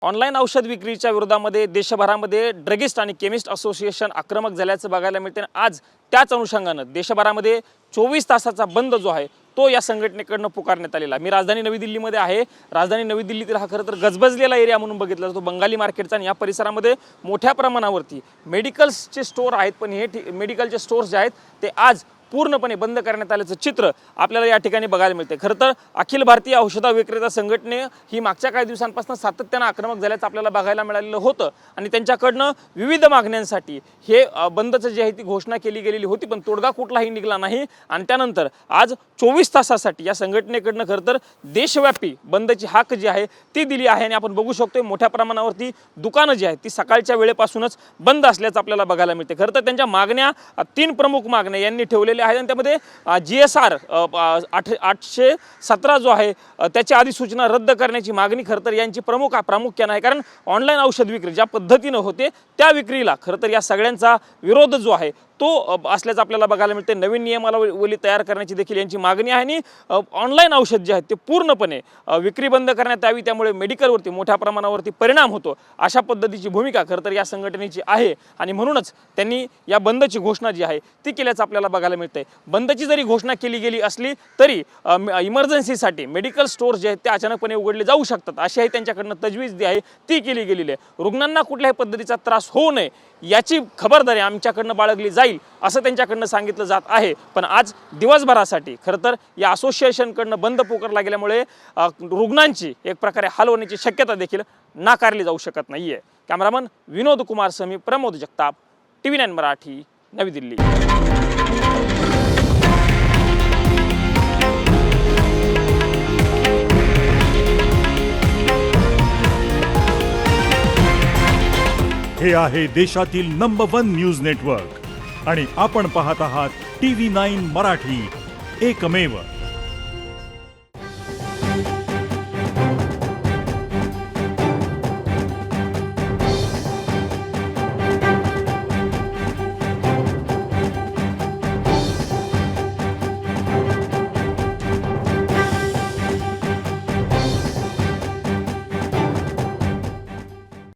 Online औषध विक्रीच्या विरोधामध्ये देशभरामध्ये ड्रगिस्ट आणि केमिस्ट असोसिएशन आक्रमक झाल्याचं बघायला मिळते। आज त्याच अनुषंगानं देशभरामध्ये 24 तासाचा बंद जो आहे तो या संघटनेकडून पुकारण्यात आलेला। मी राजधानी नवी दिल्लीमध्ये आहे। राजधानी नवी दिल्लीतील हा खरं तर गजबजलेला एरिया म्हणून बघितला जातो बंगाली मार्केटचा, आणि या परिसरामध्ये मोठ्या प्रमाणावरती मेडिकल्सचे स्टोर आहेत, पण हे मेडिकलचे स्टोर्स जे आहेत ते आज पूर्णपणे बंद करण्यात आल्याचं चित्र आपल्याला या ठिकाणी बघायला मिळते। खरं तर अखिल भारतीय औषध विक्रेता संघटने ही मागच्या काही दिवसांपासून सातत्याने आक्रमक झाल्याचं आपल्याला बघायला मिळालेलं होतं, आणि त्यांच्याकडनं विविध मागण्यांसाठी हे बंदचं जे आहे ती घोषणा केली गेलेली होती, पण तोडगा कुठलाही निघाला नाही। आणि त्यानंतर आज 24 तासासाठी या संघटनेकडनं खरं तर देशव्यापी बंदची हाक जी आहे ती दिली आहे, आणि आपण बघू शकतो मोठ्या प्रमाणावरती दुकानं जी आहेत ती सकाळच्या वेळेपासूनच बंद असल्याचं आपल्याला बघायला मिळते। खरं तर त्यांच्या मागण्या 3 प्रमुख मागण्या यांनी ठेवलेल्या आहेत, आणि त्यामध्ये GSR 817 जो आहे त्याची अधिसूचना रद्द करण्याची मागणी खरं तर यांची प्रामुख्याने आहे। कारण ऑनलाईन औषध विक्री ज्या पद्धतीनं होते त्या विक्रीला खरं तर या सगळ्यांचा विरोध जो आहे तो असल्याचं आपल्याला बघायला मिळते। नवीन नियमावली तयार करण्याची देखील यांची मागणी आहे, आणि ऑनलाईन औषध जे आहेत ते पूर्णपणे विक्री बंद करण्यात यावी, त्यामुळे मेडिकलवरती मोठ्या प्रमाणावरती परिणाम होतो अशा पद्धतीची भूमिका खरं तर या संघटनेची आहे, आणि म्हणूनच त्यांनी या बंदची घोषणा जी आहे ती केल्याचं आपल्याला बघायला मिळते। बंदची जरी घोषणा केली गेली असली तरी इमर्जन्सीसाठी मेडिकल स्टोर्स जे आहेत ते अचानकपणे उघडले जाऊ शकतात अशी त्यांच्याकडनं तजवीज जी आहे ती केली गेलेली आहे। रुग्णांना कुठल्याही पद्धतीचा त्रास होऊ नये याची खबरदारी आमच्याकडनं बाळगली जाईल असं त्यांच्याकडनं सांगितलं जात आहे। पण आज दिवसभरासाठी खरं तर या असोसिएशनकडनं बंद पुकारला गेल्यामुळे रुग्णांची एक प्रकारे हाल होण्याची शक्यता देखील नाकारली जाऊ शकत नाहीये। कॅमेरामन विनोद कुमार समी, प्रमोद जगताप, TV9 मराठी, नवी दिल्ली। हे आहे देशातील नंबर 1 न्यूज नेटवर्क, आणि आपण पाहत आहात TV9 मराठी, एकमेव।